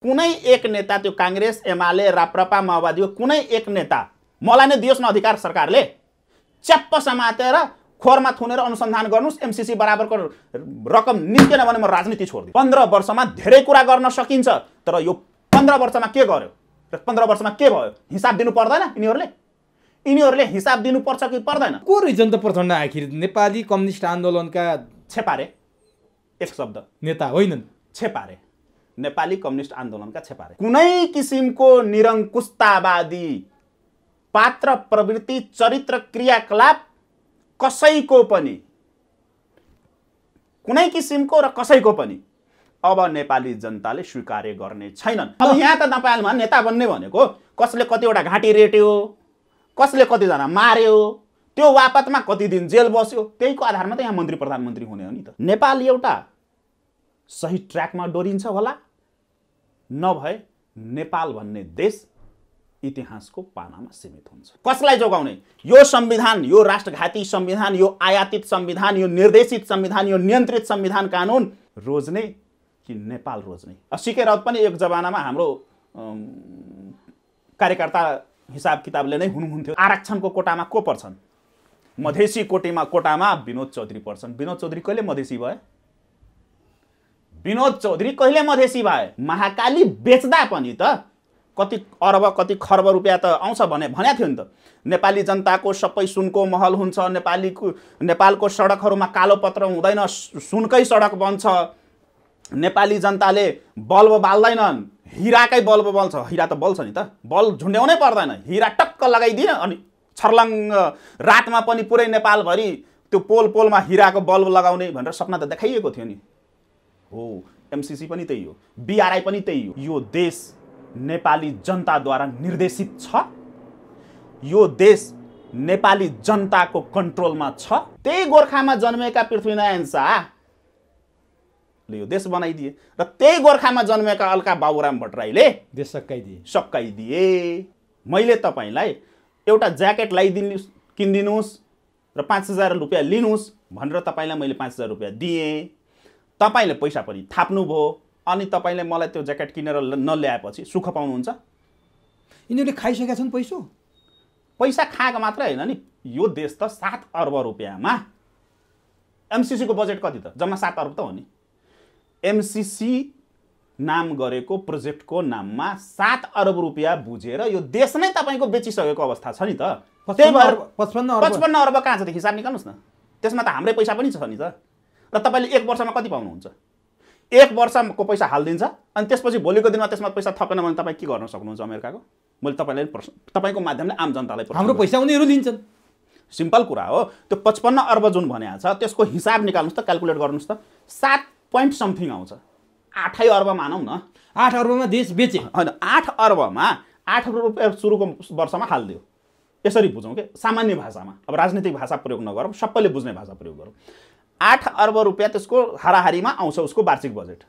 कुनै एक नेता, त्यो कांग्रेस, एमाले, राप्रपा, माओवादीको कुनै एक नेता मलाई नै दियोस् न अधिकार, सरकारले च्याप्प समातेर खोरमा थुनेर अनुसन्धान गर्नुस्, एमसीसी बराबरको रकम निस्केन भने म राजनीति छोड्दिन्छु। 15 वर्षमा धेरै कुरा गर्न सकिन्छ, तर यो 15 वर्षमा के गर्यो र 15 वर्षमा के भयो हिसाब दिनु पर्दैन। यिनीहरूले हिसाब दिनुपर्छ कि पर्दैन? को रिजन त प्रचण्ड आखिर नेपाली कम्युनिस्ट आन्दोलनका छेपारे, एक शब्द नेता होइनन्, छेपारे, नेपाली कम्युनिस्ट आन्दोलनका छेपारे। कुनै किसिमको निरङ्कुशतावादी पात्र, प्रवृत्ति, चरित्र, क्रियाकलाप कसैको पनि, कुनै किसिमको र कसैको पनि अब नेपाली जनताले स्वीकार्य गर्ने छैनन्। अब यहाँ त नेपालमा नेता बन्ने भनेको कसले कतिवटा घाँटी रेट्यो, कसले कतिजना मार्यो, त्यो वापतमा कति दिन जेल बस्यो, त्यहीको आधारमा त यहाँ मन्त्री प्रधानमन्त्री हुने हो नि त। नेपाल एउटा सही ट्र्याकमा डोरिन्छ होला, नभए नेपाल भन्ने देश इतिहासको पानामा सीमित हुन्छ। कसलाई जोगाउने? यो संविधान, यो राष्ट्रघाती संविधान, यो आयातित संविधान, यो निर्देशित संविधान, यो नियन्त्रित संविधान कानुन रोज्ने कि नेपाल रोज्ने? सिके राउत पनि एक जमानामा हाम्रो कार्यकर्ता हिसाब किताबले नै हुनुहुन्थ्यो। आरक्षणको कोटामा को पर्छन्? मधेसी कोटामा विनोद चौधरी पर्छन्। विनोद चौधरी कहिले मधेसी भए? विनोद चौधरी कहिले मधेसी भए? महाकाली बेच्दा पनि त कति अरब कति खर्ब रुपियाँ त आउँछ भनेको थियो नि त। नेपाली जनताको सबै सुनको महल हुन्छ, नेपालको सडकहरूमा कालो पत्र हुँदैन, सुनकै सडक बन्छ, नेपाली जनताले बल्ब बाल्दैनन्, हिराकै बल्ब बल्छ। हिरा त बल्छ नि त, बल्ब झुन्ड्याउनै पर्दैन, हिरा टक्क लगाइदिन अनि छर्लङ्ग रातमा पनि पुरै नेपालभरि त्यो पोलमा हिराको बल्ब लगाउने भनेर सपना त देखाइएको थियो नि। हो, एमसीसी पनि त्यही हो, बीआरआई पनि त्यही हो। यो देश नेपाली जनताद्वारा निर्देशित छ, यो देश नेपाली जनताको कन्ट्रोलमा छ। त्यही गोर्खामा जन्मेका पृथ्वीनारायण शाहले यो देश बनाइदिए र त्यही गोर्खामा जन्मेका अल्का बाबुराम भट्टराईले देश सकाइदिए। मैले तपाईलाई एउटा ज्याकेट किनिदिनुस् र 5000 रुपियाँ लिनुस् भनेर तपाईलाई मैले 5000 रुपियाँ दिएँ, तपाईले पैसा पनि थाप्नुभयो, अनि तपाईले मलाई त्यो ज्याकेट किनेर नल्याएपछि सुख पाउनुहुन्छ? यिनीहरूले खाइसकेका छन् पैसा खाएको मात्रै होइन नि, यो देश त 7 अर्ब रुपियाँमा, एमसीसी को बजेट कति त? जम्मा 7 अर्ब त हो नि। एमसीसी नाम गरेको प्रोजेक्टको नाममा 7 अर्ब रुपियाँ बुझेर यो देश नै तपाईको बेचिसकेको अवस्था छ नि त। त्यही भएर 55 अर्ब कहाँ छ त? हिसाब निकाल्नुस् न, त्यसमा त हाम्रै पैसा पनि छ नि त। र तपाईले 1 वर्षमा कति पाउनुहुन्छ? 1 वर्षको पैसा हालिदिन्छ अनि त्यसपछि भोलिको दिनमा त्यसमा पैसा थपेन भने तपाईँ के गर्न सक्नुहुन्छ अमेरिकाको? मैले तपाईलाई प्रश्न, तपाईँको माध्यमले आम जनतालाई हाम्रो पैसा उनीहरू लिन्छन्। सिम्पल कुरा हो। त्यो 55 अर्ब जुन भनेको छ त्यसको हिसाब निकाल्नुस् त, क्याल्कुलेट गर्नुस् त, 7 पोइन्ट समथिङ आउँछ। 8 अर्ब मानौँ न, 8 अर्बमा देश बेचे होइन, 8 अर्बमा 8 रुपियाँ सुरुको वर्षमा हालिदियो। यसरी बुझौँ के, सामान्य भाषामा, अब राजनीतिक भाषा प्रयोग नगरौँ, सबैले बुझ्ने भाषा प्रयोग गरौँ। 8 अर्ब रुपियाँ त्यसको हाराहारीमा आउँछ उसको वार्षिक बजेट।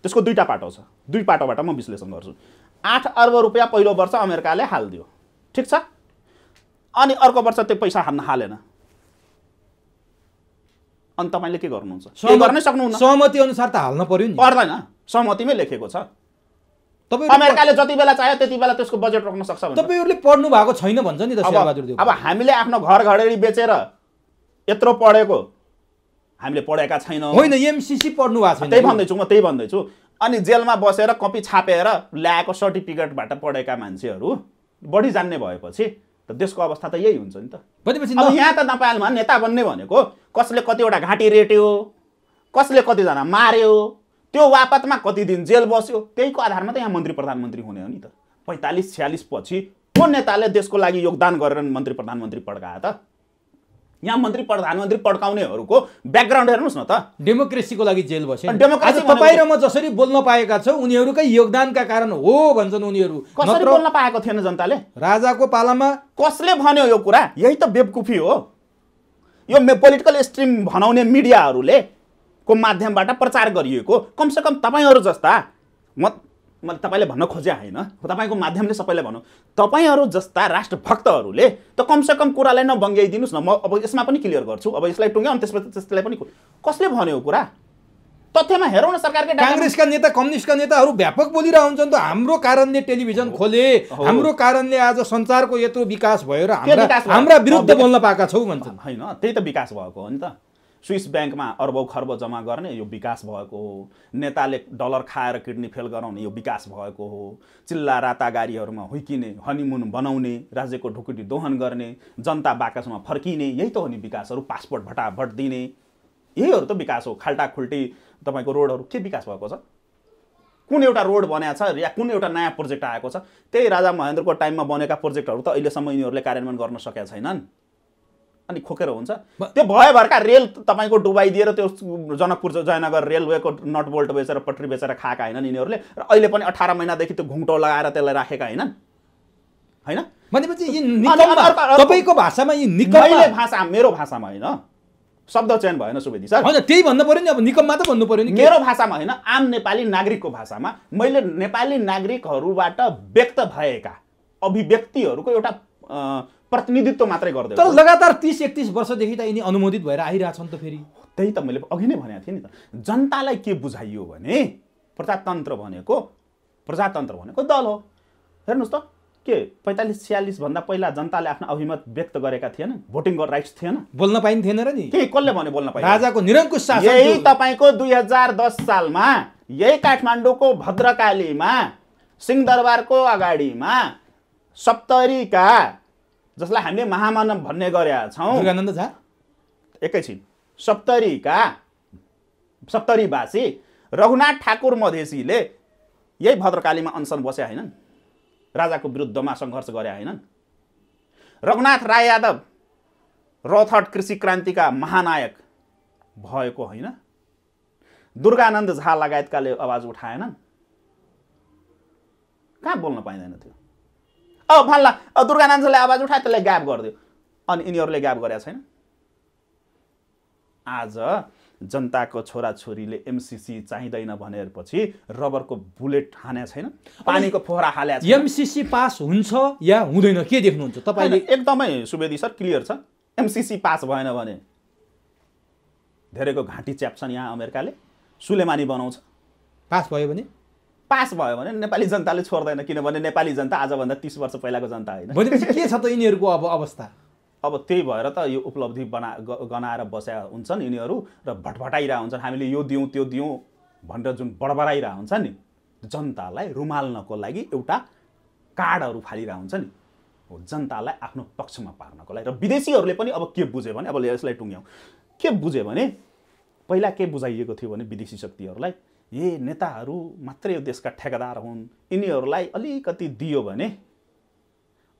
त्यसको दुईटा पाटो छ, दुई पाटोबाट म विश्लेषण गर्छु। 8 अर्ब रुपियाँ पहिलो वर्ष अमेरिकाले हालिदियो, ठिक छ, अनि अर्को वर्ष त्यो पैसा हालेन, अनि तपाईले के गर्नुहुन्छ? गर्नै सक्नुहुन्न। सहमति अनुसार त हाल्न पर्यो नि। पर्दैन, सहमतिमै लेखेको छ। अमेरिकाले जति बेला चाह्यो त्यति बेला त्यसको बजेट रोक्न सक्छ भने तपाईहरुले पढ्नु भएको छैन भन्छ नि त शेरबहादुर देव। अब हामीले आफ्नो घर घडेरी बेचेर यत्रो पढेको हामीले पढेका छैनौँ। होइन, एमसीसी पढ्नु भएको छैन। त्यही भन्दैछु। अनि जेलमा बसेर कपी छापेर ल्याएको सर्टिफिकेटबाट पढेका मान्छेहरू बढी जान्ने भएपछि त देशको अवस्था त यही हुन्छ नि त। भनेपछि अब यहाँ त नेपालमा नेता बन्ने भनेको कसले कतिवटा घाँटी रेट्यो, कसले कतिजना मार्यो, त्यो वापतमा कति दिन जेल बस्यो, त्यहीको आधारमा त यहाँ मन्त्री प्रधानमन्त्री हुने हो नि त। 45-46 पछि को नेताले देशको लागि योगदान गरेर मन्त्री प्रधानमन्त्री पड्काए त? यहाँ मन्त्री प्रधानमन्त्री पड्काउनेहरूको ब्याकग्राउन्ड हेर्नुस् न त। डेमोक्रेसीको लागि जेल बसे। डेमोक्रेसी तपाईँ र म जसरी बोल्न पाएका छौँ उनीहरूकै योगदानका कारण हो भन्छन् उनीहरू। कसरी बोल्न पाएको थिएन जनताले? राजाको पालामा कसले भन्यो यो कुरा? यही त बेवकुफी हो। यो पोलिटिकल स्ट्रिम भनाउने मिडियाहरूले को माध्यमबाट प्रचार गरिएको। कमसेकम तपाईहरू जस्ता, म तपाईले भन्न खोजे हैन, तपाईको माध्यमले सबैलाई भनौँ, तपाईहरू जस्ता राष्ट्रभक्तहरूले त कमसेकम कुरालाई नबङ्ग्याइदिनुस् न। म अब यसमा पनि क्लियर गर्छु, अब यसलाई टुङ्ग्याउ अनि त्यसलाई पनि कसले भन्यो कुरा? तथ्यमा हेरौँ न सरकारकै डाटामा। काङ्ग्रेसका नेता कम्युनिस्टका नेताहरू व्यापक बोलिरहेको हुन्छन् त हाम्रो कारणले टेलिभिजन खोले, हाम्रो कारणले आज सञ्चारको यत्रो विकास भयो र हाम्रा विरुद्ध बोल्न पाएका छौ भन्छन्। होइन, त्यही त विकास भएको हो नि त। स्विस ब्याङ्कमा अर्बौं खर्ब जम्मा गर्ने यो विकास भएको हो। नेताले डलर खाएर किडनी फेल गराउने यो विकास भएको हो। चिल्ला राता गाडीहरूमा हुइकिने, हनीमुन बनाउने, राज्यको ढुकुटी दोहन गर्ने, जनता बाकसमा फर्किने, यही त हो नि विकासहरू। पासपोर्ट भटाभट दिने, यहीहरू त विकास हो। खाल्टा खुल्टी तपाईँको रोडहरू के विकास भएको छ? कुन एउटा रोड बनाएको छ या कुन एउटा नयाँ प्रोजेक्ट आएको छ? त्यही राजा महेन्द्रको टाइममा बनेका प्रोजेक्टहरू त अहिलेसम्म यिनीहरूले कार्यान्वयन गर्न सकेका छैनन्। अनि खोकेर हुन्छ? त्यो भयभरका रेल तपाईँको डुबाइदिएर त्यो जनकपुर जयनगर रेलवेको नट बोल्ट बेचेर पटरी बेचेर खाएका होइनन् यिनीहरूले, र अहिले पनि 18 महिनादेखि त्यो घुङ्टो लगाएर त्यसलाई राखेका होइनन्। होइन भनेपछि यी निकम्मा, तपाईँको भाषामा यी निकम्मा, भाषा मेरो भाषामा होइन, शब्द चयन भएन सुवेदी सर। होइन त्यही भन्नु पर्यो नि, अब निकम्मा त भन्नु पर्यो नि। मेरो भाषामा होइन, आम नेपाली नागरिकको भाषामा मैले नेपाली नागरिकहरूबाट व्यक्त भएका अभिव्यक्तिहरूको एउटा प्रतिनिधित्व मात्रै गर्दै। तर लगातार 30-31 वर्षदेखि त यिनी अनुमोदित भएर आइरहेछन् त। फेरि त्यही त मैले अघि नै भनेको थिएँ नि त। जनतालाई के बुझाइयो भने प्रजातन्त्र भनेको दल हो। हेर्नुहोस् त, के 45-46 भन्दा पहिला जनताले आफ्नो अभिमत व्यक्त गरेका थिएन? भोटिङ राइट्स थिएन? बोल्न पाइन्थेन र नि। के कसले भने बोल्न पाइयो? राजाको निरङ्कुश शासन। यही तपाईँको 2010 सालमा यही काठमाडौँको भद्रकालीमा सिंहदरबारको अगाडिमा सप्तरीका, जसलाई हामीले महामानव भन्ने गरेका छौँ, दुर्गानन्द झा, एकैछिन, सप्तरीवासी रघुनाथ ठाकुर मधेसीले यही भद्रकालीमा अनसन बसे होइनन्? राजाको विरुद्धमा सङ्घर्ष गरे होइनन्? रघुनाथ राय यादव रौथट कृषि क्रान्तिका महानायक भएको होइन? दुर्गानन्द झा लगायतकाले आवाज उठाएनन्? कहाँ बोल्न पाइँदैन थियो? अब भन्ला दुर्गानन्दले आवाज उठाए, त्यसलाई ग्याप गरिदियो, अनि यिनीहरूले ग्याप गरेका छैन। आज जनताको छोराछोरीले एमसीसी चाहिँदैन भनेपछि रबरको बुलेट हाने छैन, पानीको फोहरा हाले छैन। एमसीसी पास हुन्छ या हुँदैन, के देख्नुहुन्छ तपाईँले? एकदमै सुवेदी सर क्लियर छ। एमसीसी पास भएन भने धेरैको घाँटी च्याप्छन् यहाँ अमेरिकाले, सुलेमानी बनाउँछ। पास भयो भने नेपाली जनताले छोड्दैन, किनभने नेपाली जनता आजभन्दा 30 वर्ष पहिलाको जनता होइन। भनेपछि के छ त यिनीहरूको अब अवस्था? अब त्यही भएर त यो उपलब्धि गनाएर बसेका हुन्छन् यिनीहरू र भटभटाइरहेका हुन्छन्। हामीले यो दिउँ त्यो दिउँ भनेर जुन बडबडाइरहेका हुन्छ नि, जनतालाई रुमाल्नको लागि एउटा कार्डहरू फालिरहेका हुन्छ नि, हो जनतालाई आफ्नो पक्षमा पार्नको लागि। र विदेशीहरूले पनि अब के बुझे भने, अब यसलाई टुङ्ग्याउँ, के बुझे भने पहिला के बुझाइएको थियो भने विदेशी शक्तिहरूलाई, ये नेताहरू मात्रै यो देशका ठेकेदार हुन्, यिनीहरूलाई अलिकति दियो भने,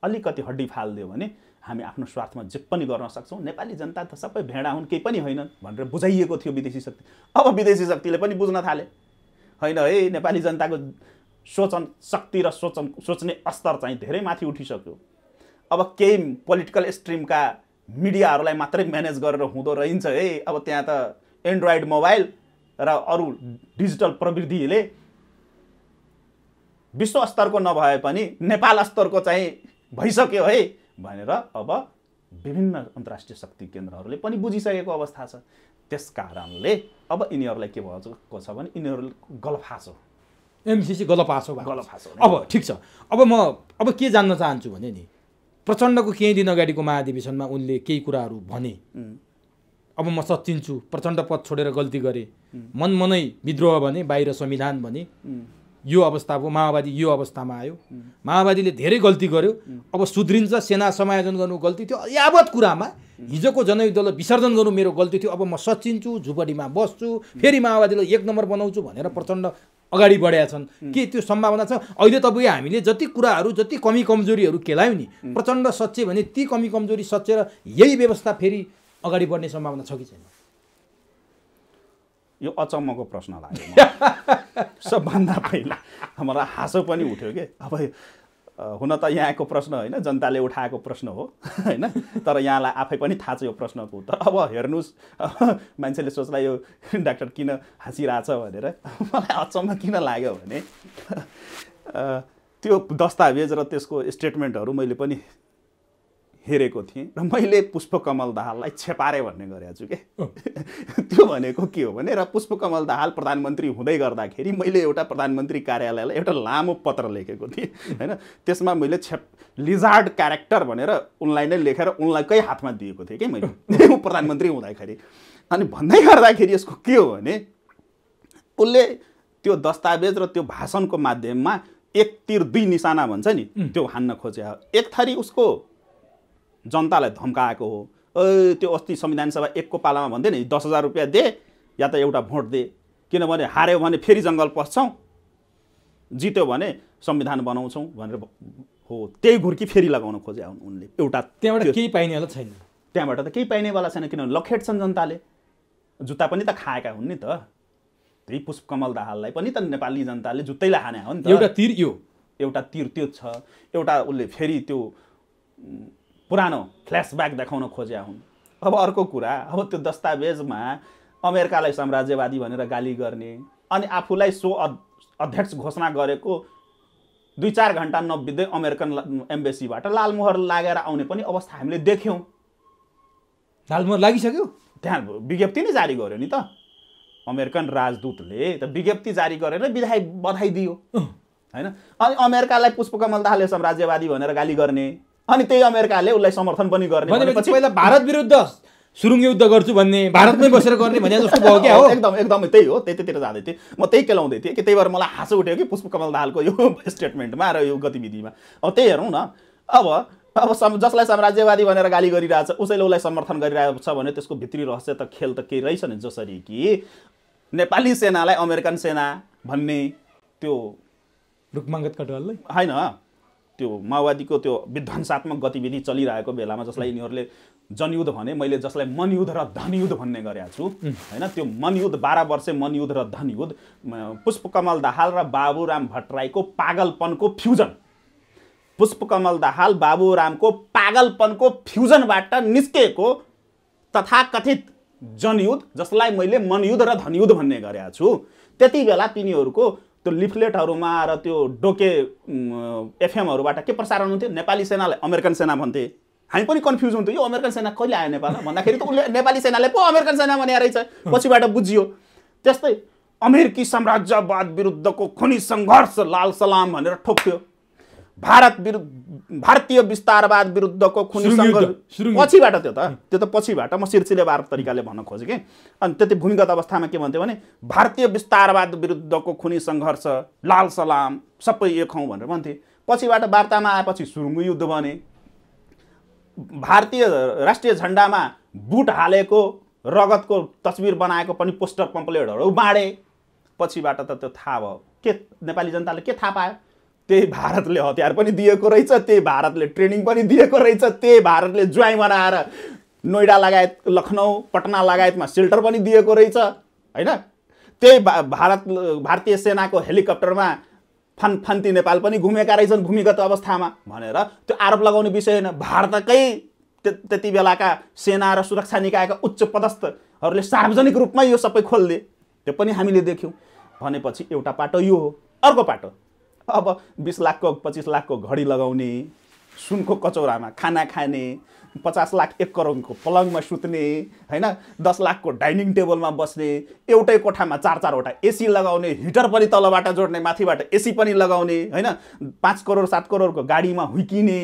अलिकति हड्डी फालिदियो भने हामी आफ्नो स्वार्थमा जे पनि गर्न सक्छौँ, नेपाली जनता त सबै भेडा हुन्, केही पनि होइन भनेर बुझाइएको थियो विदेशी शक्ति। अब विदेशी शक्तिले पनि बुझ्न थाले, होइन है नेपाली जनताको सोचन शक्ति र सोच्ने स्तर चाहिँ धेरै माथि उठिसक्यो। अब केही पोलिटिकल स्ट्रिमका मिडियाहरूलाई मात्रै म्यानेज गरेर हुँदो रहन्छ है। अब त्यहाँ त एन्ड्रोइड मोबाइल र अरू डिजिटल प्रविधिले विश्व स्तरको नभए पनि नेपाल स्तरको चाहिँ भइसक्यो है भनेर अब विभिन्न अन्तर्राष्ट्रिय शक्ति केन्द्रहरूले पनि बुझिसकेको अवस्था छ। त्यस कारणले अब यिनीहरूलाई के भएको छ भने यिनीहरू गलफास हो, एमसीसी गलफास हो। अब ठिक छ, अब के जान्न चाहन्छु भने नि, प्रचण्डको केही दिन अगाडिको महाधिवेशनमा उनले केही कुराहरू भने, अब म सच्चिन्छु, प्रचण्ड पद छोडेर गल्ती गरे, मनमनै विद्रोह भने, बाहिर संविधान भने, यो अवस्थाको माओवादी यो अवस्थामा आयो, माओवादीले धेरै गल्ती गर्यो, अब सुध्रिन्छ, सेना समायोजन गर्नु गल्ती थियो, यावत कुरामा हिजोको जनयुद्धलाई विसर्जन गर्नु मेरो गल्ती थियो, अब म सच्चिन्छु, झुपडीमा बस्छु, फेरि माओवादीलाई 1 नम्बर बनाउँछु भनेर प्रचण्ड अगाडि बढेका छन्। के त्यो सम्भावना छ? अहिले तपाईँ हामीले जति कुराहरू, जति कमी कमजोरीहरू केलायौँ नि, प्रचण्ड सच्चे भने ती कमी कमजोरी सच्चेर यही व्यवस्था फेरि अगाडि बढ्ने सम्भावना छ कि छैन? यो अचम्मको प्रश्न लाग्यो। सबभन्दा पहिला हाम्रो हाँसो पनि उठ्यो कि अब हुन त यहाँको प्रश्न होइन, जनताले उठाएको प्रश्न हो होइन, तर यहाँलाई आफै पनि थाहा छ यो प्रश्नको उत्तर। अब हेर्नुहोस्, मान्छेले सोच्ला यो डाक्टर किन हाँसिरहेछ भनेर। मलाई अचम्म किन लाग्यो भने त्यो दस्तावेज र त्यसको स्टेटमेन्टहरू मैले पनि हेरेको थिएँ र मैले पुष्पकमल दाहाललाई छेपारे भन्ने गरेको छु के त्यो भनेको के हो भने र पुष्पकमल दाहाल प्रधानमन्त्री हुँदै गर्दाखेरि मैले एउटा प्रधानमन्त्री कार्यालयलाई एउटा लामो पत्र लेखेको थिएँ हैन। त्यसमा मैले लिजार्ड क्यारेक्टर भनेर उनलाई नै लेखेर उनलाईकै हातमा दिएको थिएँ कि मैले प्रधानमन्त्री हुँदाखेरि। अनि भन्दै गर्दाखेरि यसको के हो भने उसले त्यो दस्तावेज र त्यो भाषणको माध्यममा एक तीर दुई निशाना भन्छ नि त्यो हान्न खोजे। एक थरी उसको जनतालाई धम्काएको हो। त्यो अस्ति संविधान सभा 1 को पालामा भन्दै नि 10,000 रुपियाँ दे या त एउटा भोट दे, किनभने हार्यो भने फेरि जङ्गल पस्छौँ, जित्यो भने संविधान बनाउँछौँ भनेर हो। त्यही घुर्की फेरि लगाउन खोजे उनले। एउटा त्यहाँबाट केही पाइनेवाला छैन, त्यहाँबाट त केही पाइनेवाला छैन, किनभने लखेट्छन् जनताले, जुत्ता पनि त खाएका हुन् नि त। त्यही पुष्पकमल दाहाललाई पनि त नेपाली जनताले जुत्तैले हाने हो नि त। एउटा तीर यो, एउटा तीर त्यो छ, एउटा उसले फेरि त्यो पुरानो फ्ल्यासब्याक देखाउन खोज्या हुन्। अब अर्को कुरा, अब त्यो दस्तावेजमा अमेरिकालाई साम्राज्यवादी भनेर गाली गर्ने अनि आफूलाई सो अध्यक्ष घोषणा गरेको 2-4 घण्टा नबित्दै अमेरिकन एम्बेसीबाट लालमोहर लागेर आउने पनि अवस्था हामीले देख्यौँ। लालमोहर लागिसक्यो, त्यहाँ विज्ञप्ति नै जारी गर्यो नि त। अमेरिकन राजदूतले त विज्ञप्ति जारी गरेर बधाई दियो हैन। अनि अमेरिकालाई पुष्पकमल दाहालले साम्राज्यवादी भनेर गाली गर्ने अनि त्यही अमेरिकाले उसलाई समर्थन पनि गर्ने भनेपछि पहिला भारत विरुद्ध सुरुङ युद्ध गर्छु भन्ने, भारतमै बसेर गर्ने भने जस्तो भयो क्या हो। एकदमै त्यही हो, त्यतिर जाँदै थिएँ म, त्यही केलाउँदै थिएँ कि त्यही भएर मलाई हाँसो उठ्यो कि पुष्पकमल दाहालको यो स्टेटमेन्टमा र यो गतिविधिमा। अब त्यही हेरौँ न, अब जसलाई साम्राज्यवादी भनेर गाली गरिरहेछ उसैले उसलाई समर्थन गरिरहेको छ भने त्यसको भित्री रहस्य त खेल त केही रहेछ नि। जसरी कि नेपाली सेनालाई अमेरिकन सेना भन्ने त्यो रुक्माङ्गद कटवाललाई होइन, त्यो माओवादीको त्यो विध्वंसात्मक गतिविधि चलिरहेको बेलामा जसलाई यिनीहरूले जनयुद्ध भने, मैले जसलाई मनयुद्ध र धनयुद्ध भन्ने गरेको छु हैन। त्यो मनयुद्ध 12 वर्षे मनयुद्ध र धनयुद्ध पुष्पकमल दाहाल र बाबुराम भट्टराईको पागलपनको फ्युजन, पुष्पकमल दाहाल बाबुरामको पागलपनको फ्युजनबाट निस्केको तथाकथित जनयुद्ध जसलाई मैले मनयुद्ध र धनयुद्ध भन्ने गरेको छु। त्यति बेला तिनीहरूको त्यो लिफलेटहरूमा र त्यो डोके एफएमहरूबाट के प्रसारण हुन्थ्यो, नेपाली सेनालाई अमेरिकन सेना भन्थे। हामी पनि कन्फ्युज हुन्थ्यो, यो अमेरिकन सेना कहिले आयो नेपालमा भन्दाखेरि त उसले नेपाली सेनाले पो अमेरिकन सेना भने रहेछ, पछिबाट बुझियो। त्यस्तै अमेरिकी साम्राज्यवाद विरुद्धको खुनी सङ्घर्ष लाल सलाम भनेर ठोक्थ्यो। भारतीय विस्तारवाद विरुद्धको खुनी सङ्घर्ष पछिबाट, त्यो त पछिबाट म सिलसिलेवार तरिकाले भन्न खोजेँ कि। अनि त्यति भूमिगत अवस्थामा के भन्थ्यो भने भारतीय विस्तारवाद विरुद्धको खुनी सङ्घर्ष लाल सलाम सबै एक हौँ भनेर भन्थे। पछिबाट वार्तामा आएपछि सुरुङ युद्ध भने, भारतीय राष्ट्रिय झन्डामा बुट हालेको रगतको तस्बिर बनाएको पनि पोस्टर पम्पलेटहरू बाँडे। पछिबाट त त्यो थाहा भयो के नेपाली जनताले के थाहा पायो, त्यही भारतले हतियार पनि दिएको रहेछ, त्यही भारतले ट्रेनिङ पनि दिएको रहेछ, त्यही भारतले ज्वाइँ बनाएर नोइडा लगायत लखनऊ पटना लगायतमा सेल्टर पनि दिएको रहेछ हैन। त्यही भारतीय सेनाको हेलिकप्टरमा फन्ती नेपाल पनि घुमेका रहेछन् भूमिगत अवस्थामा भनेर त्यो आरोप लगाउने विषय होइन। भारतकै त्यति बेलाका सेना र सुरक्षा निकायका उच्च पदस्थहरूले सार्वजनिक रूपमा यो सबै खोलिदिए, त्यो पनि हामीले देख्यौँ। भनेपछि एउटा पाटो यो हो। अर्को पाटो, अब 20 लाखको 25 लाखको घडी लगाउने, सुनको कचौरामा खाना खाने, 50 लाख 1 करोडको पलङमा सुत्ने हैन, 10 लाखको डाइनिङ टेबलमा बस्ने, एउटै कोठामा 4-4 वटा एसी लगाउने, हिटर पनि तलबाट जोड्ने, माथिबाट एसी पनि लगाउने हैन, 5 करोड 7 करोडको गाडीमा हुइकिने,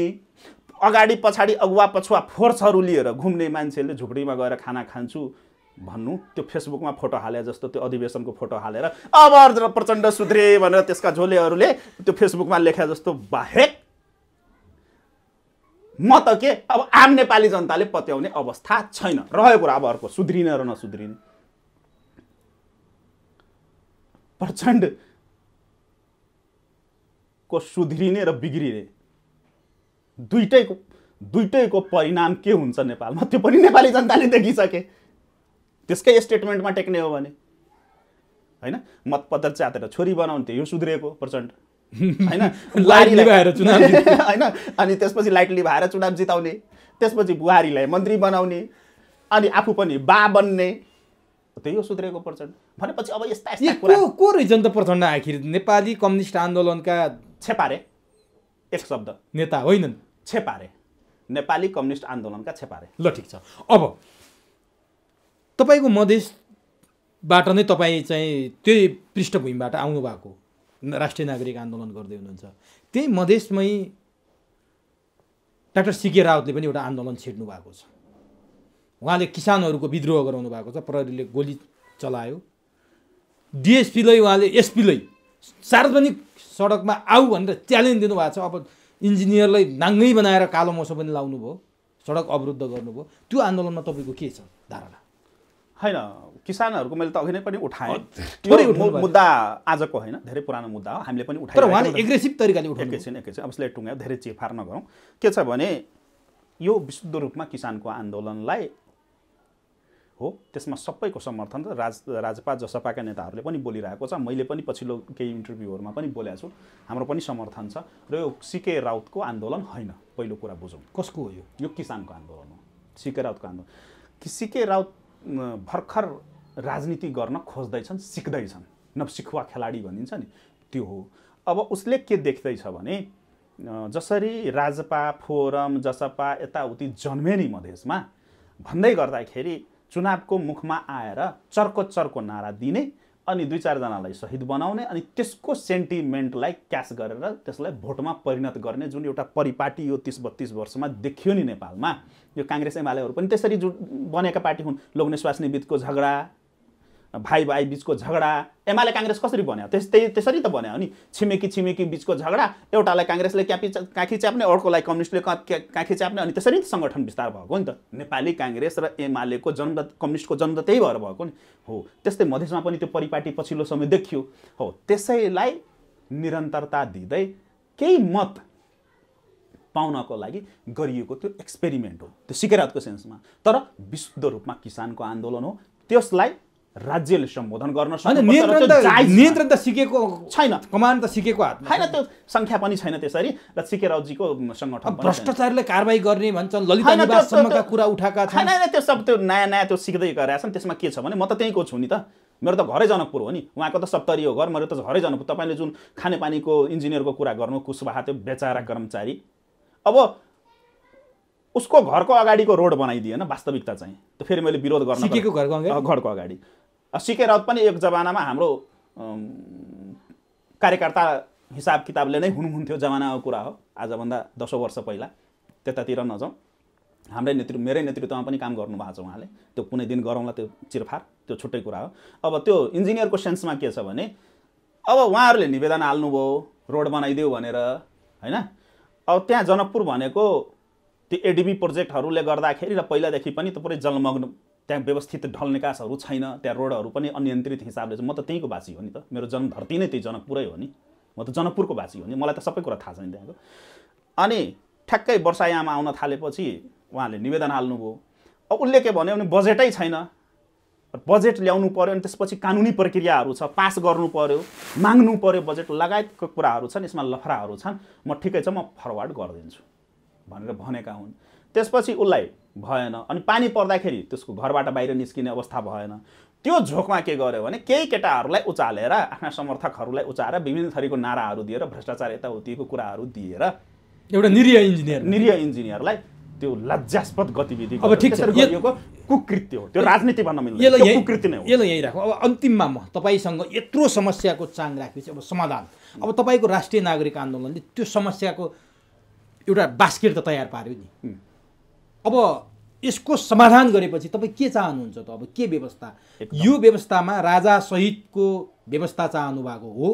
अगाडि पछाडि अगुवा पछुवा फोर्सहरू लिएर घुम्ने मान्छेले झुपडीमा गएर खाना खान्छु भन्नु, त्यो फेसबुकमा फोटो हाले जस्तो त्यो अधिवेशनको फोटो हालेर अब प्रचण्ड सुध्रे भनेर त्यसका झोलेहरूले त्यो फेसबुकमा लेखे जस्तो बाहेक म त के अब आम नेपाली जनताले पत्याउने अवस्था छैन। रह्यो कुरा अब अर्को सुध्रिने र नसुध्रिने। प्रचण्डको सुध्रिने र बिग्रिने दुईटैको परिणाम के हुन्छ नेपालमा त्यो पनि नेपाली जनताले देखिसके। त्यसकै स्टेटमेन्टमा टेक्ने हो भने हैन, मतपत्र च्यातेर छोरी बनाउने यो सुध्रिएको प्रचण्ड हैन, लाइटली भएर चुनाव हैन, अनि त्यसपछि लाइटली भएर चुनाव जिताउने, त्यसपछि बुहारीलाई मन्त्री बनाउने अनि आफू पनि बा बन्ने, त्यही हो सुध्रिएको प्रचण्ड। भनेपछि अब यस्ता कुरा को रहेछन् त प्रचण्ड? आखिर नेपाली कम्युनिस्ट आन्दोलनका छेपारे, एक शब्द नेता होइनन्, छेपारे नेपाली कम्युनिस्ट आन्दोलनका छेपारे। ल ठिक छ। अब तपाईँको मधेसबाट नै तपाईँ चाहिँ त्यही पृष्ठभूमिबाट आउनु भएको राष्ट्रिय नागरिक आन्दोलन गर्दै हुनुहुन्छ। त्यही मधेसमै डाक्टर सीके रावतले पनि एउटा आन्दोलन छिर्नु भएको छ। उहाँले किसानहरूको विद्रोह गराउनु भएको छ, प्रहरीले गोली चलायो, डिएसपीलाई उहाँले एसपीलाई सार्वजनिक सडकमा आऊ भनेर च्यालेन्ज दिनुभएको छ। अब इन्जिनियरलाई नाङ्गै बनाएर कालो मोसो पनि लाउनु भयो, सडक अवरुद्ध गर्नुभयो। त्यो आन्दोलनमा तपाईँको के छ धारणा? होइन, किसानहरूको मैले त अघि नै पनि उठाएँ, मुद्दा आजको होइन, धेरै पुरानो मुद्दा हो, हामीले पनि उठाएँ। तर उहाँले एग्रेसिभ तरिकाले उठाउनु। एकैछिन अब यसलाई टुङ्ग्यायो, धेरै चेफार नगरौँ। के छ भने यो विशुद्ध रूपमा किसानको आन्दोलनलाई हो, त्यसमा सबैको समर्थन छ। राजपा जसपाका नेताहरूले पनि बोलिरहेको छ, मैले पनि पछिल्लो केही इन्टरभ्यूहरूमा पनि बोलेको छु, हाम्रो पनि समर्थन छ। र यो सीके राउतको आन्दोलन होइन, पहिलो कुरा बुझौँ। कसको हो यो? किसानको आन्दोलन हो, सीके राउतको आन्दोलन। सीके राउत भर्खर राजनीति गर्न खोज्दैछन्, सिक्दैछन्, नवसिखुवा खेलाडी भनिन्छ नि, त्यो हो। अब उसले के देख्दैछ भने जसरी राजपा, फोरम, जसपा यताउति जन्मे नि मधेसमा भन्दै गर्दाखेरि चुनावको मुखमा आएर चर्को नारा दिने अनि 2-4 जनालाई शहीद बनाउने अनि त्यसको सेन्टिमेन्टलाई क्यास गरेर त्यसलाई भोटमा परिणत गर्ने जुन एउटा परिपाटी यो 30-32 वर्षमा देखियो नि नेपालमा। यो काङ्ग्रेस एमालेहरू पनि त्यसरी बनेका पार्टी हुन्। लोग्ने स्वास्नी बिचको झगडा, भाइ बिचको झगडा, एमाले काङ्ग्रेस कसरी बन्यो? त्यसरी त बन्यो नि। छिमेकी बिचको झगडा, एउटालाई काङ्ग्रेसले काखी च्याप्ने, अर्कोलाई कम्युनिस्टले काखी च्याप्ने, अनि त्यसरी त सङ्गठन विस्तार भएको नि त। नेपाली काङ्ग्रेस र एमालेको जन्म, कम्युनिस्टको जन्म त त्यही भएर भएको नि हो। त्यस्तै मधेसमा पनि त्यो परिपाटी पछिल्लो समय देखियो हो। त्यसैलाई निरन्तरता दिँदै केही मत पाउनको लागि गरिएको त्यो एक्सपेरिमेन्ट हो, त्यो सीके राउतको सेन्समा। तर विशुद्ध रूपमा किसानको आन्दोलन हो। त्यसलाई राज्यले सम्बोधन गर्न सक्छ। नियन्त्रण त सिकेको छैन, कमान्ड त सिकेको हातमा छैन, त्यो सङ्ख्या पनि छैन त्यसरी। र सीके राउतजीको सङ्गठन भ्रष्टाचारले कारबाही गर्ने भन्छन्, ललिता निवाससम्मका कुरा उठाएका छन्। होइन, त्यो सब त्यो नयाँ त्यो सिक्दै गरेका छन्। त्यसमा के छ भने म त त्यहीँको छु नि त, मेरो त घरै जनकपुर हो नि, उहाँको त सप्तरी हो घर, मेरो त घरै जनकपुर। तपाईँले जुन खानेपानीको इन्जिनियरको कुरा गर्नु, कुशवाहा त्यो बेचारा कर्मचारी, अब उसको घरको अगाडिको रोड बनाइदिएन, वास्तविकता चाहिँ त्यो फेरि मैले विरोध गर्न सिकेको घरको अगाडि। सीके राउत पनि एक जमानामा हाम्रो कार्यकर्ता हिसाब किताबले नै हुनुहुन्थ्यो जमानाको कुरा हो, आजभन्दा 10 वर्ष पहिला। त्यतातिर नजाउँ, मेरै नेतृत्वमा पनि काम गर्नुभएको छ उहाँले। त्यो कुनै दिन गरौँला, त्यो चिरफार, त्यो छुट्टै कुरा हो। अब त्यो इन्जिनियरको सेन्समा के छ भने अब उहाँहरूले निवेदन हाल्नुभयो रोड बनाइदियो भनेर, होइन। अब त्यहाँ जनकपुर भनेको त्यो एडिबी प्रोजेक्टहरूले गर्दाखेरि र पहिलादेखि पनि त पुरै जलमग्न, त्यहाँ व्यवस्थित ढल निकासहरू छैन, त्यहाँ रोडहरू पनि अनियन्त्रित हिसाबले छ। म त त्यहीँको बासी हो नि त, मेरो जन्मधरती नै त्यही जनकपुरै हो नि, म त जनकपुरको बासी हो नि, मलाई त सबै कुरा थाहा छ नि त्यहाँको। अनि ठ्याक्कै वर्षायाममा आउन थालेपछि उहाँले निवेदन हाल्नुभयो। अब उसले के भन्यो भने बजेटै छैन, बजेट ल्याउनु पर्यो, अनि त्यसपछि कानुनी प्रक्रियाहरू छ, पास गर्नु पर्यो, माग्नु पर्यो, बजेट लगायतको कुराहरू छन्, यसमा लफराहरू छन्, म ठिकै छ, म फरवार्ड गरिदिन्छु भनेर भनेका हुन्। त्यसपछि उसलाई भएन, अनि पानी पर्दाखेरि त्यसको घरबाट बाहिर निस्किने अवस्था भएन। त्यो झोकमा के गर्यो भने केही केटाहरूलाई उचालेर, आफ्ना समर्थकहरूलाई उचालेर विभिन्न थरीको नाराहरू दिएर, भ्रष्टाचार यताउतिको कुराहरू दिएर एउटा निरीह इन्जिनियरलाई त्यो लज्जास्पद गतिविधि अब ठिक छ, गरिएको कुकृत्य हो, त्यो राजनीति भन्न मिल्दैन, त्यो कुकृत्य नै हो। यसलाई यही राखौँ। अब अन्तिममा म तपाईँसँग यत्रो समस्याको चाङ राखेपछि अब समाधान, अब तपाईँको राष्ट्रिय नागरिक आन्दोलनले त्यो समस्याको एउटा बास्केट त तयार पार्यो नि। अब यसको समाधान गरेपछि तपाईँ के चाहनुहुन्छ त? अब के व्यवस्था? यो व्यवस्थामा राजा सहितको व्यवस्था चाहनु भएको हो?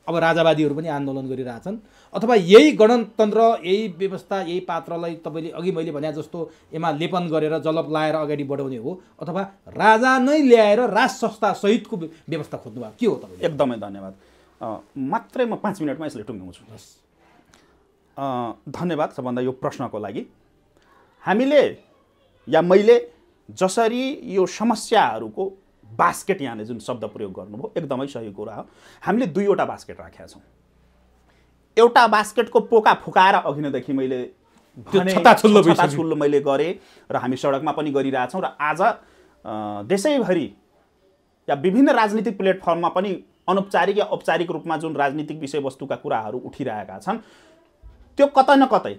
अब राजावादीहरू पनि आन्दोलन गरिरहेछन्, अथवा यही गणतन्त्र, यही व्यवस्था, यही पात्रलाई तपाईँले अघि मैले भने जस्तो यसमा लेपन गरेर जलप लाएर अगाडि बढाउने हो, अथवा राजा नै ल्याएर राज संस्था सहितको व्यवस्था खोज्नु भएको के हो तपाईँले? एकदमै धन्यवाद। मात्रै म 5 मिनटमा यसले टुङ्ग्याउँछु। धन्यवाद सबभन्दा यो प्रश्नको लागि। हामीले या मैले जसरी यो समस्याहरूको बास्केट, यहाँले जुन शब्द प्रयोग गर्नुभयो एकदमै सही कुरा हो। हामीले 2वटा बास्केट राखेका छौँ। एउटा बास्केटको पोका फुकाएर अघि नैदेखि मैले छताछुल्लो मैले गरेँ र हामी सडकमा पनि गरिरहेछौँ, र आज देशैभरि या विभिन्न राजनीतिक प्लेटफर्ममा पनि अनौपचारिक या औपचारिक रूपमा जुन राजनीतिक विषयवस्तुका कुराहरू उठिरहेका छन्, त्यो कतै न कतै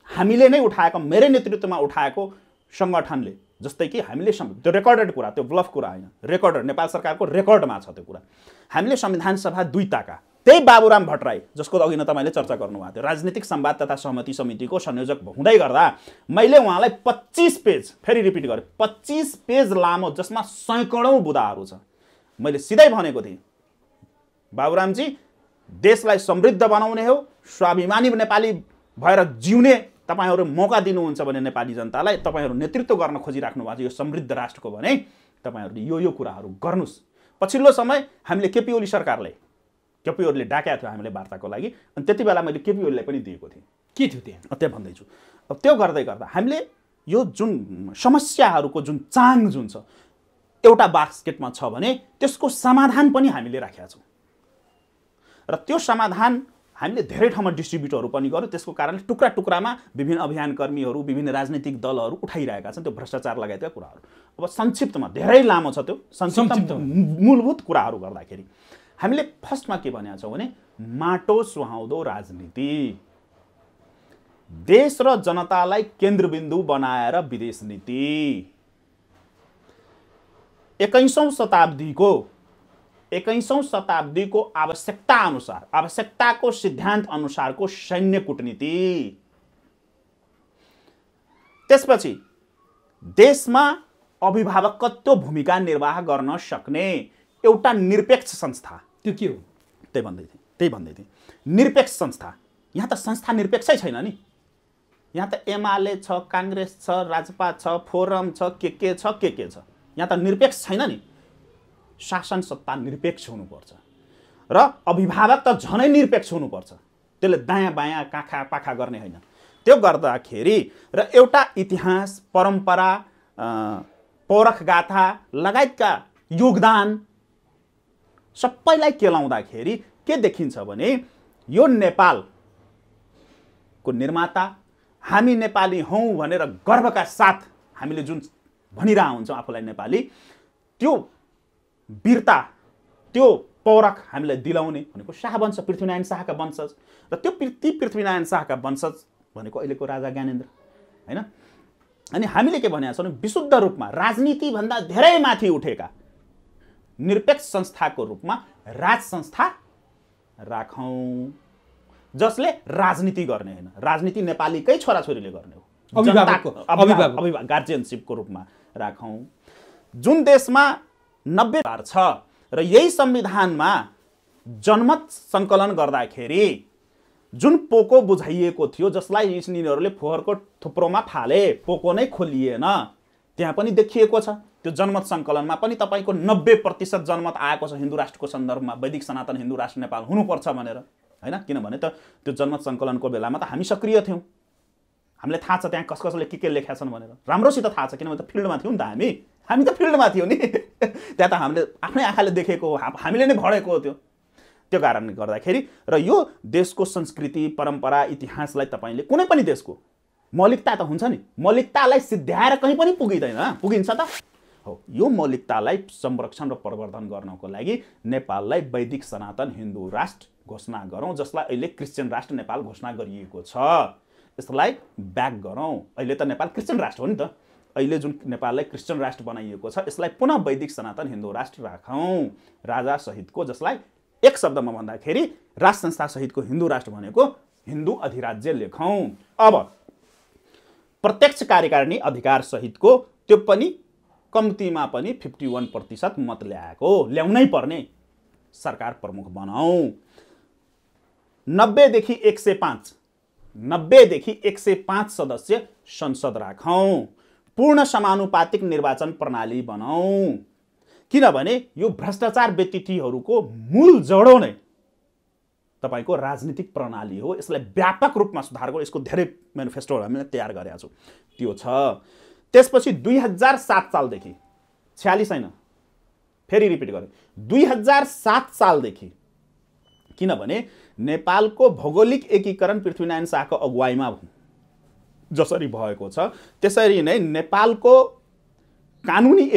हामीले नै उठाएको, मेरै नेतृत्वमा उठाएको सङ्गठनले, जस्तै कि हामीले त्यो रेकर्डेड कुरा, त्यो ब्लफ कुरा होइन, रेकर्डर नेपाल सरकारको रेकर्डमा छ त्यो कुरा। हामीले संविधान सभा 2 ताका त्यही बाबुराम भट्टराई, जसको अघि न तपाईँले चर्चा गर्नुभएको थियो, राजनीतिक संवाद तथा सहमति समितिको संयोजक हुँदै गर्दा मैले उहाँलाई 25 पेज, फेरि रिपिट गरेँ, 25 पेज लामो, जसमा सैकडौँ बुदाहरू छ, मैले सिधै भनेको थिएँ, बाबुरामजी देशलाई समृद्ध बनाउने हो, स्वाभिमानी नेपाली भएर जिउने तपाईहरू मौका दिनुहुन्छ भने नेपाली जनतालाई, तपाईहरू नेतृत्व गर्न खोजिराख्नु भएको छ यो समृद्ध राष्ट्रको भने तपाईहरूले यो कुराहरू गर्नुस्। पछिल्लो समय हामीले केपी ओली सरकारले, केपी ओलीले डाकेको थियो हामीलाई वार्ताको लागि, अनि त्यति बेला मैले केपी ओलीलाई पनि दिएको थिएँ। के थियो त्यहाँ? त्यही भन्दैछु। अब त्यो गर्दै गर्दा हामीले यो जुन समस्याहरूको जुन चाङ जुन छ एउटा बास्केटमा छ भने त्यसको समाधान पनि हामीले राखेका छौँ र त्यो समाधान हामीले धेरै ठाउँमा डिस्ट्रिब्युटहरू पनि गर्यो। त्यसको कारणले टुक्रा टुक्रामा विभिन्न अभियानकर्मीहरू, विभिन्न राजनीतिक दलहरू उठाइरहेका छन् त्यो भ्रष्टाचार लगायतका कुराहरू। अब संक्षिप्तमा, धेरै लामो छ त्यो, संक्षिप्त मूलभूत कुराहरू गर्दाखेरि हामीले फर्स्टमा के भनेका छौँ भने माटो सुहाउँदो राजनीति, देश र जनतालाई केन्द्रबिन्दु बनाएर विदेश नीति, 21औं शताब्दीको आवश्यकता अनुसार, आवश्यकताको सिद्धान्त अनुसारको सैन्य कूटनीति, त्यसपछि देशमा अभिभावकत्व भूमिका निर्वाह गर्न सक्ने एउटा निरपेक्ष संस्था। त्यो के हो? त्यही भन्दै थिएँ निरपेक्ष संस्था। यहाँ त संस्था निरपेक्षै छैन नि, यहाँ त एमाले छ, काङ्ग्रेस छ, राजपा छ, फोरम छ, के छ, यहाँ त निरपेक्ष छैन नि। शासन सत्ता निरपेक्ष हुनुपर्छ र अभिभावक त झनै निरपेक्ष हुनुपर्छ, त्यसले दायाँ बायाँ काखा पाखा गर्ने होइन। त्यो गर्दाखेरि र एउटा इतिहास, परम्परा, पौरख गाथा लगायतका योगदान सबैलाई केलाउँदाखेरि के देखिन्छ भने यो नेपालको निर्माता, हामी नेपाली हौँ भनेर गर्वका साथ हामीले जुन भनिरह हुन्छौँ आफूलाई नेपाली, त्यो वीरता, त्यो पौरख हामीलाई दिलाउने भनेको शाहवंश, पृथ्वीनारायण शाहका वंशज र त्यो पृथ्वीनारायण शाहका वंशज भनेको अहिलेको राजा ज्ञानेन्द्र हैन। अनि हामीले के भनेका छौँ, विशुद्ध रूपमा राजनीतिभन्दा धेरै माथि उठेका निरपेक्ष संस्थाको रूपमा राज संस्था राखौँ, जसले राजनीति गर्ने होइन, राजनीति नेपालीकै छोराछोरीले गर्ने हो, अभिभावक गार्जियनसिपको रूपमा राखौँ। जुन देशमा 90 छ र यही संविधानमा जनमत सङ्कलन गर्दाखेरि जुन पोको बुझाइएको थियो, जसलाई यिनीहरूले फोहोरको थुप्रोमा फाले, पोको नै खोलिएन, त्यहाँ पनि देखिएको छ। त्यो जनमत सङ्कलनमा पनि तपाईँको 90% जनमत आएको छ हिन्दू राष्ट्रको सन्दर्भमा, वैदिक सनातन हिन्दू राष्ट्र नेपाल हुनुपर्छ भनेर हैन। किनभने त त्यो जनमत सङ्कलनको बेलामा त हामी सक्रिय थियौँ, हामीलाई थाहा छ त्यहाँ कसले के लेखेका छन् भनेर, राम्रोसित थाहा छ, किनभने त फिल्डमा थियौँ नि त हामी त फिल्डमा थियौँ नि त्यहाँ त हामीले आफ्नै आँखाले देखेको हो, हामीले नै भडेको हो त्यो कारणले गर्दाखेरि। र यो देशको संस्कृति, परम्परा, इतिहासलाई तपाईँले कुनै पनि देशको मौलिकता त हुन्छ नि, मौलिकतालाई सिद्ध्याएर कहीँ पनि पुगिन्छ त हो। यो मौलिकतालाई संरक्षण र प्रवर्धन गर्नको लागि नेपाललाई वैदिक सनातन हिन्दू राष्ट्र घोषणा गरौँ, जसलाई अहिले क्रिस्चियन राष्ट्र नेपाल घोषणा गरिएको छ। यसलाई ब्याक गरौँ। अहिले त नेपाल क्रिस्चियन राष्ट्र हो नि त, अहिले जुन नेपाललाई क्रिस्चियन राष्ट्र बनाइएको छ यसलाई पुनः वैदिक सनातन हिन्दू राष्ट्र राखौँ, राजा सहितको, जसलाई एक शब्दमा भन्दाखेरि राज संस्था सहितको हिन्दू राष्ट्र भनेको हिन्दू अधिराज्य लेखौँ। अब प्रत्यक्ष कार्यकारिणी अधिकार सहितको त्यो पनि कम्तीमा पनि 51% मत ल्याउनै पर्ने सरकार प्रमुख बनाऊ। 90 देखि 105 सदस्य संसद राखौँ। पूर्ण समानुपातिक निर्वाचन प्रणाली बनाऊ, किनभने यो भ्रष्टाचार व्यतिथिहरूको मूल जडो नै तपाईँको राजनीतिक प्रणाली हो। यसलाई व्यापक रूपमा सुधार गर्नु, यसको धेरै म्यानिफेस्टोहरू हामीले तयार गरेका छौँ, त्यो छ। त्यसपछि 2007 सालदेखि 46 होइन, फेरि रिपिट गरेँ, 2007 सालदेखि, किनभने नेपालको भौगोलिक एकीकरण पृथ्वीनारायण शाहको अगुवाईमा जसरी भएको छ त्यसरी नै नेपालको कानुनी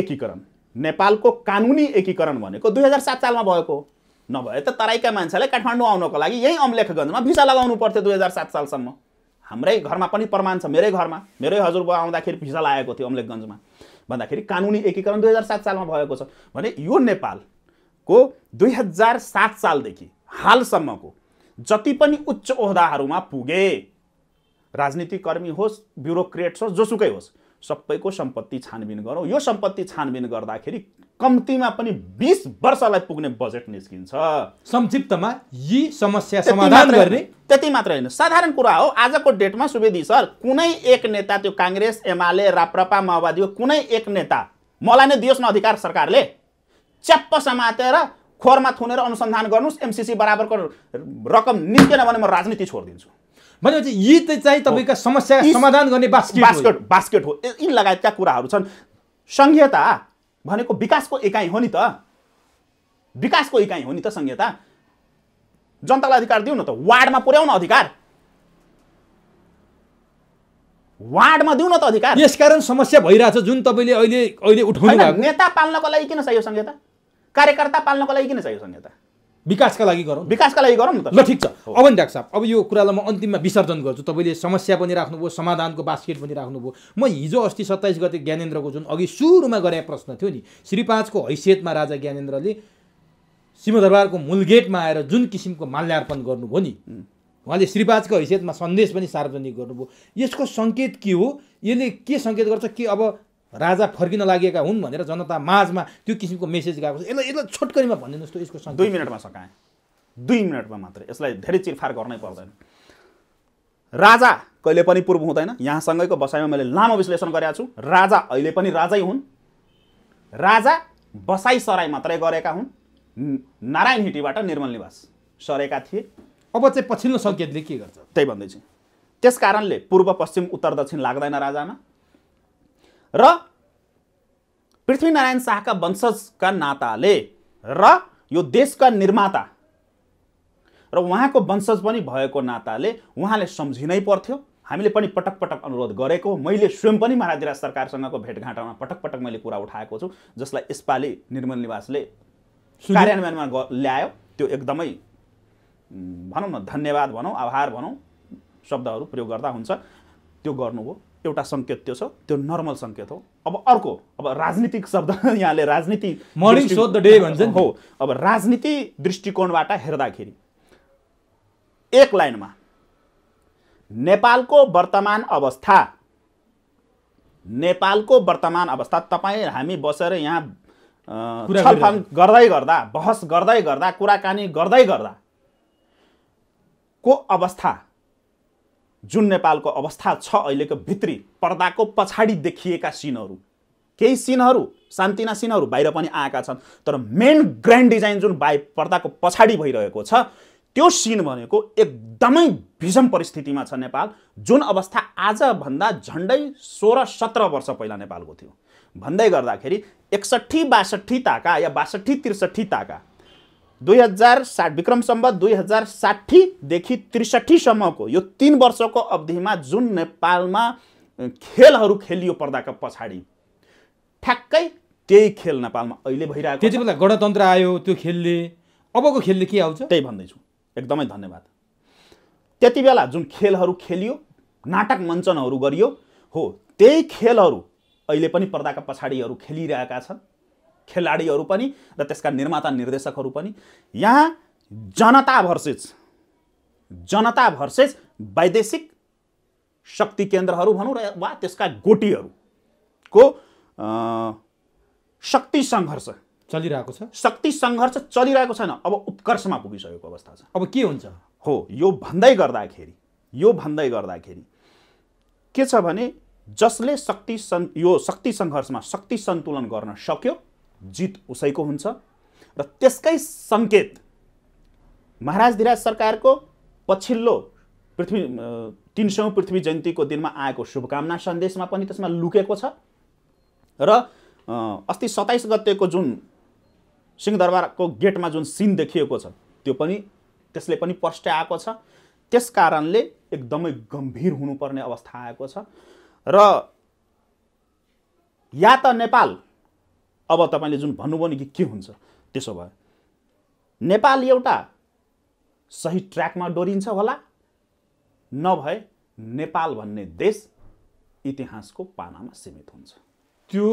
एकीकरण भनेको 2007 सालमा भएको हो। नभए त तराईका मान्छेलाई काठमाडौँ आउनको लागि यही अम्लेखगञ्जमा भिसा लगाउनु पर्थ्यो 2007 सालसम्म। हाम्रै घरमा पनि प्रमाण छ, मेरै घरमा मेरै हजुरबुवा आउँदाखेरि भिसा लागेको थियो अम्लेखगञ्जमा भन्दाखेरि कानुनी एकीकरण 2007 सालमा भएको छ भने यो नेपालको 2007 सालदेखि हालसम्मको जति पनि उच्च ओहदाहरूमा पुगे, राजनीतिक कर्मी होस्, ब्युरोक्रेट्स होस्, जोसुकै होस्, सबैको सम्पत्ति छानबिन गरौँ। यो सम्पत्ति छानबिन गर्दाखेरि कम्तीमा पनि 20 वर्षलाई पुग्ने बजेट निस्किन्छ। संक्षिप्तमा यी समस्या समाधान गर्ने त्यति मात्र होइन, साधारण कुरा हो। आजको डेटमा सुवेदी सर कुनै एक नेता, त्यो काङ्ग्रेस, एमाले, राप्रपा, माओवादीको कुनै एक नेता मलाई नै दियोस् न अधिकार, सरकारले च्याप्प समातेर खोरमा थुनेर अनुसन्धान गर्नुस्, एमसीसी बराबरको रकम निस्केन भने म राजनीति छोडिदिन्छु भनेपछि यी चाहिँ तपाईका समस्या समाधान गर्ने बास्केट हो। यी लगायतका कुराहरू छन्। संघीयता भनेको विकासको एकाइ हो नि त, विकासको एकाइ हो नि त संघीयता। जनतालाई अधिकार दिउँ न त, वार्डमा पुर्याउन अधिकार, वार्डमा दिउँ न त अधिकार। यसकारण समस्या भइरहेछ जुन तपाईले अहिले उठाउनु भएको। नेता पाल्नको लागि किन चाहियो संघीयता? कार्यकर्ता पाल्नको लागि किन चाहियो संघीयता? विकासका लागि गरौँ, विकासका लागि गरौँ न त। ल ठिक छ। अब नि डाक्टर साहब, अब यो कुरालाई म अन्तिममा विसर्जन गर्छु। तपाईँले समस्या पनि राख्नुभयो, समाधानको बास्केट पनि राख्नुभयो। म हिजो अस्ति 27 गते ज्ञानेन्द्रको जुन अघि सुरुमा गरेको प्रश्न थियो नि, श्री 5 को हैसियतमा राजा ज्ञानेन्द्रले सिंहदरबारको मूल गेटमा आएर जुन किसिमको माल्यार्पण गर्नुभयो नि, उहाँले श्री 5 को हैसियतमा सन्देश पनि सार्वजनिक गर्नुभयो। यसको सङ्केत के हो? यसले के सङ्केत गर्छ कि अब राजा फर्किन लागेका हुन् भनेर जनता माझमा त्यो किसिमको मेसेज गएको छ? यसलाई छोटकरीमा भनिदिनुहोस् त यसको सङ्केत। 2 मिनटमा सकाएँ, 2 मिनटमा मात्रै, यसलाई धेरै चिरफार गर्नै पर्दैन। राजा कहिले पनि पूर्व हुँदैन। यहाँसँगैको बसाइमा मैले लामो विश्लेषण गरेको छु। राजा अहिले पनि राजै हुन्। राजा बसाइ सराई मात्रै गरेका हुन्। नारायण हिटीबाट निर्मल निवास सरेका थिए। अब चाहिँ पछिल्लो सङ्केतले के गर्छ? त्यही भन्दैछु। त्यस कारणले पूर्व पश्चिम उत्तर दक्षिण लाग्दैन राजामा। र पृथ्वीनारायण शाहका वंशजका नाताले र यो देशका निर्माता र उहाँको वंशज पनि भएको नाताले उहाँले सम्झिनै पर्थ्यो। हामीले पनि पटक पटक अनुरोध गरेको, मैले स्वयं पनि महाराज सरकारसँगको भेटघाटमा पटक पटक मैले कुरा उठाएको छु, जसलाई यसपालि निर्मल निवासले कार्यान्वयनमा ल्यायो। त्यो एकदमै भनौँ न, धन्यवाद भनौँ, आभार भनौँ, शब्दहरू प्रयोग गर्दा हुन्छ, त्यो गर्नुभयो। एउटा सङ्केत त्यो छ, त्यो नर्मल सङ्केत हो। अब अर्को, अब राजनीतिक शब्द यहाँले राजनीति मर्निङ सो द डे भन्छन् हो। अब राजनीति दृष्टिकोणबाट हेर्दाखेरि एक लाइनमा नेपालको वर्तमान अवस्था तपाईँ हामी बसेर यहाँ छलफल गर्दै गर्दा, बहस गर्दै गर्दा, कुराकानी गर्दै गर्दा को अवस्था, जुन नेपालको अवस्था छ अहिलेको भित्री पर्दाको पछाडि देखिएका सिनहरू, केही सिनहरू सान्तिना सिनहरू बाहिर पनि आएका छन्, तर मेन ग्रान्ड डिजाइन जुन पर्दाको पछाडि भइरहेको छ त्यो सिन भनेको एकदमै विषम परिस्थितिमा छ नेपाल। जुन अवस्था आजभन्दा झन्डै 16-17 वर्ष पहिला नेपालको थियो भन्दै गर्दाखेरि 61-62 ताका या 62-63 ताका 2060 विक्रम सम्वत 2060 देखि 63 सम्मको यो 3 वर्षको अवधिमा जुन नेपालमा खेलहरू खेलियो पर्दाका पछाडि, ठ्याक्कै त्यही खेल नेपालमा अहिले भइरहेको छ। त्यति बेला गणतन्त्र आयो, त्यो खेलले, अबको खेलले के आउँछ? त्यही भन्दैछु। एकदमै धन्यवाद। त्यति बेला जुन खेलहरू खेलियो, नाटक मञ्चनहरू गरियो, हो त्यही खेलहरू अहिले पनि पर्दाका पछाडिहरू खेलिरहेका छन्, खेलाडीहरू पनि र त्यसका निर्माता निर्देशकहरू पनि। यहाँ जनता भर्सेस वैदेशिक शक्ति केन्द्रहरू भनौँ र वा त्यसका गोटीहरूको शक्ति सङ्घर्ष चलिरहेको छ। शक्ति सङ्घर्ष चलिरहेको छैन, अब उत्कर्षमा पुगिसकेको अवस्था छ। अब के हुन्छ? हो, यो भन्दै गर्दाखेरि के छ भने जसले यो शक्ति सङ्घर्षमा शक्ति सन्तुलन गर्न सक्यो, जित उसैको हुन्छ। र त्यसकै सङ्केत महाराज धिराज सरकारको पछिल्लो 300औं पृथ्वी जयन्तीको दिनमा आएको शुभकामना सन्देशमा पनि त्यसमा लुकेको छ। र अस्ति 27 गतेको जुन सिंहदरबारको गेटमा जुन सिन देखिएको छ त्यो पनि त्यसले पनि प्रष्ट्याएको छ। त्यस कारणले एकदमै गम्भीर हुनुपर्ने अवस्था आएको छ। र या त नेपाल, अब तपाईले जुन भन्नुभयो नि कि के हुन्छ, त्यसो भए नेपाल एउटा सही ट्र्याकमा डोरिन्छ होला, नभए नेपाल भन्ने देश इतिहासको पानामा सीमित हुन्छ। त्यो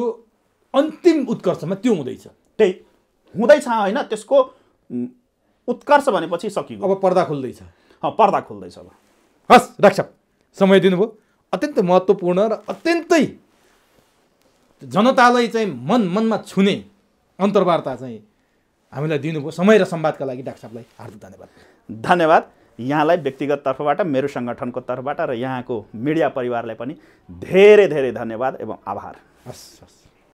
अन्तिम उत्कर्षमा त्यो हुँदैछ। त्यही हुँदैछ होइन, त्यसको उत्कर्ष भनेपछि सकियो। अब पर्दा खुल्दैछ। पर्दा खुल्दैछ अब। हस् डाक्टर साहब, समय दिनुभयो, अत्यन्तै महत्त्वपूर्ण र अत्यन्तै जनतालाई चाहिँ मनमा छुने अन्तर्वार्ता चाहिँ हामीलाई दिनुभयो। समय र संवादका लागि डाक्टर साहबलाई हार्दिक धन्यवाद। धन्यवाद यहाँलाई व्यक्तिगत तर्फबाट, मेरो सङ्गठनको तर्फबाट र यहाँको मिडिया परिवारलाई पनि धेरै धेरै धन्यवाद एवं आभार। हस् हस्।